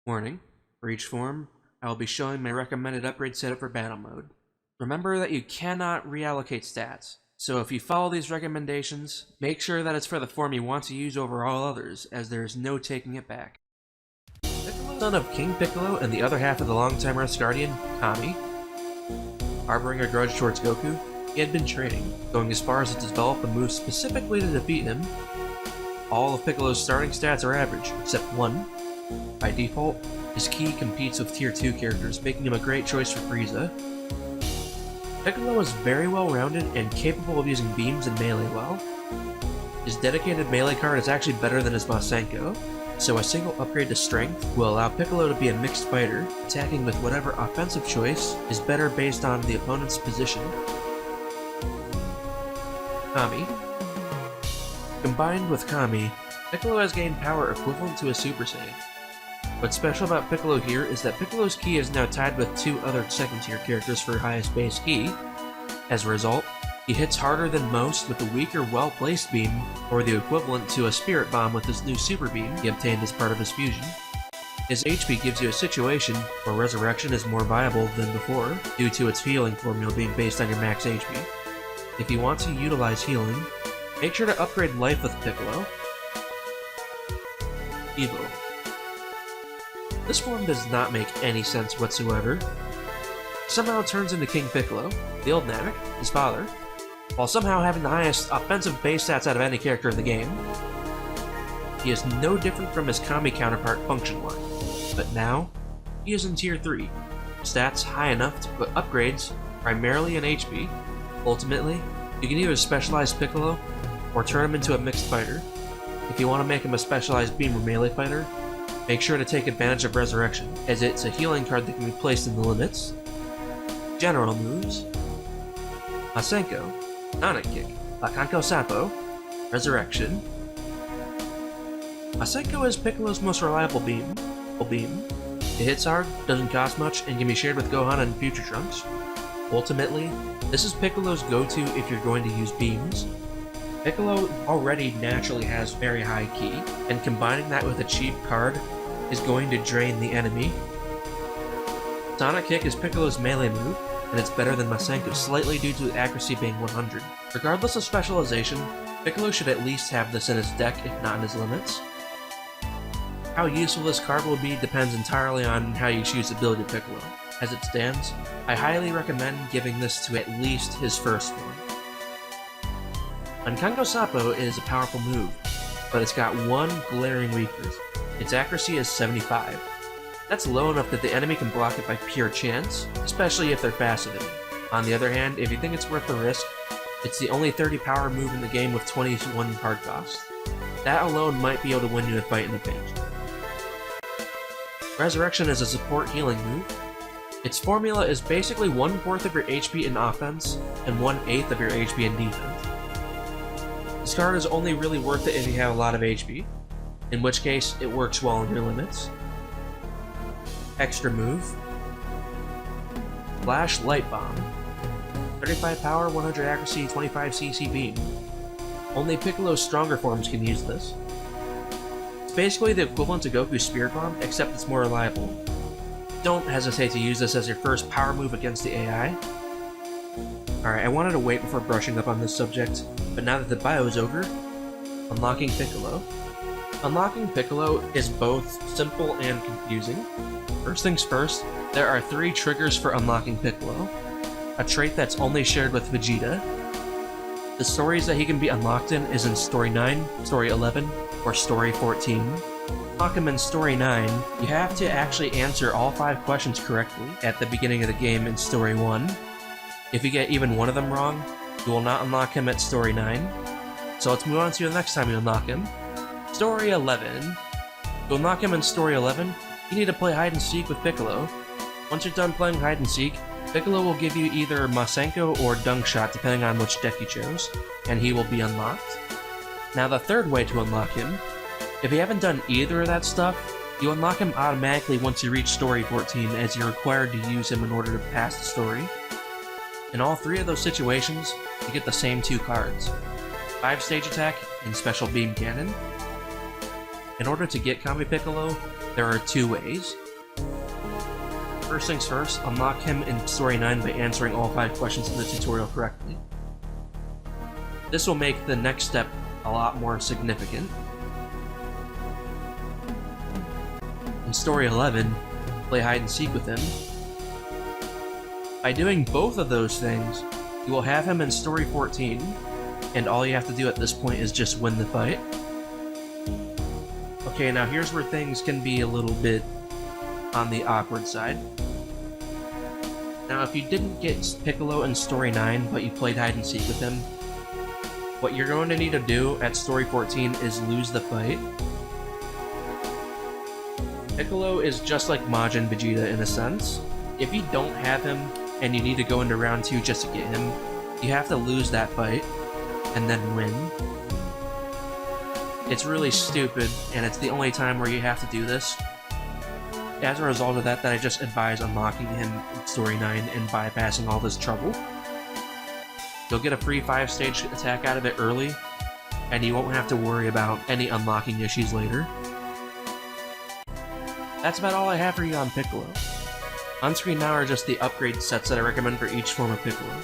Warning: for each form, I will be showing my recommended upgrade setup for battle mode. Remember that you cannot reallocate stats, so if you follow these recommendations, make sure that it's for the form you want to use over all others, as there is no taking it back. Piccolo, son of King Piccolo and the other half of the longtime Earth's Guardian, Kami. Harboring a grudge towards Goku, he had been training, going as far as to develop a move specifically to defeat him. All of Piccolo's starting stats are average, except one. By default, his ki competes with tier 2 characters, making him a great choice for Frieza. Piccolo is very well rounded and capable of using beams and melee well. His dedicated melee card is actually better than his Masenko, so a single upgrade to strength will allow Piccolo to be a mixed fighter, attacking with whatever offensive choice is better based on the opponent's position. Kami. Combined with Kami, Piccolo has gained power equivalent to a Super Saiyan. What's special about Piccolo here is that Piccolo's ki is now tied with two other second tier characters for highest base ki. As a result, he hits harder than most with a weaker, well-placed beam, or the equivalent to a Spirit Bomb with his new Super Beam he obtained as part of his fusion. His HP gives you a situation where Resurrection is more viable than before, due to its healing formula being based on your max HP. If you want to utilize healing, make sure to upgrade Life with Piccolo. Evo. This form does not make any sense whatsoever. Somehow turns into King Piccolo, the old Namek, his father, while somehow having the highest offensive base stats out of any character in the game. He is no different from his Kami counterpart function-wise, but now, he is in tier 3, stats high enough to put upgrades primarily in HP. Ultimately, you can either specialize Piccolo, or turn him into a mixed fighter. If you want to make him a specialized beam or melee fighter, make sure to take advantage of Resurrection, as it's a healing card that can be placed in the limits. General moves: Masenko, Sonic Kick, Bakanko Sapo, Resurrection. Masenko is Piccolo's most reliable beam. It hits hard, doesn't cost much, and can be shared with Gohan and Future Trunks. Ultimately, this is Piccolo's go-to if you're going to use beams. Piccolo already naturally has very high ki, and combining that with a cheap card is going to drain the enemy. Sonic Kick is Piccolo's melee move, and it's better than Masenko slightly due to accuracy being 100. Regardless of specialization, Piccolo should at least have this in his deck if not in his limits. How useful this card will be depends entirely on how you choose to build your Piccolo. As it stands, I highly recommend giving this to at least his first form. Bakanko Sapo is a powerful move, but it's got one glaring weakness. Its accuracy is 75. That's low enough that the enemy can block it by pure chance, especially if they're faster than you. On the other hand, if you think it's worth the risk, it's the only 30 power move in the game with 21 card cost. That alone might be able to win you a fight in the paint. Resurrection is a support healing move. Its formula is basically 1/4 of your HP in offense, and 1/8 of your HP in defense. This card is only really worth it if you have a lot of HP, in which case it works well in your limits. Extra move: Flash Light Bomb. 35 power, 100 accuracy, 25 CC beam. Only Piccolo's stronger forms can use this. It's basically the equivalent to Goku's Spirit Bomb, except it's more reliable. Don't hesitate to use this as your first power move against the AI. Alright, I wanted to wait before brushing up on this subject, but now that the bio is over, unlocking Piccolo. Unlocking Piccolo is both simple and confusing. First things first, there are 3 triggers for unlocking Piccolo, a trait that's only shared with Vegeta. The stories that he can be unlocked in is in Story 9, Story 11, or Story 14. Unlock him in Story 9, you have to actually answer all 5 questions correctly at the beginning of the game in Story 1. If you get even one of them wrong, you will not unlock him at Story 9. So let's move on to the next time you unlock him. Story 11. To unlock him in Story 11, you need to play hide and seek with Piccolo. Once you're done playing hide and seek, Piccolo will give you either Masenko or Dunk Shot depending on which deck you chose, and he will be unlocked. Now the third way to unlock him, if you haven't done either of that stuff, you unlock him automatically once you reach Story 14, as you're required to use him in order to pass the story. In all 3 of those situations, you get the same 2 cards: 5 Stage Attack and Special Beam Cannon. In order to get Kami Piccolo, there are two ways. First things first, unlock him in Story 9 by answering all 5 questions in the tutorial correctly. This will make the next step a lot more significant. In Story 11, play hide and seek with him. By doing both of those things, you will have him in Story 14, and all you have to do at this point is just win the fight. Okay, now here's where things can be a little bit on the awkward side. Now, if you didn't get Piccolo in Story 9, but you played hide and seek with him, what you're going to need to do at Story 14 is lose the fight. Piccolo is just like Majin Vegeta in a sense. If you don't have him, and you need to go into round 2 just to get him, you have to lose that fight, and then win. It's really stupid, and it's the only time where you have to do this. As a result of that, I just advise unlocking him in Story 9 and bypassing all this trouble. You'll get a free 5-stage attack out of it early, and you won't have to worry about any unlocking issues later. That's about all I have for you on Piccolo. On screen now are just the upgrade sets that I recommend for each form of Piccolo.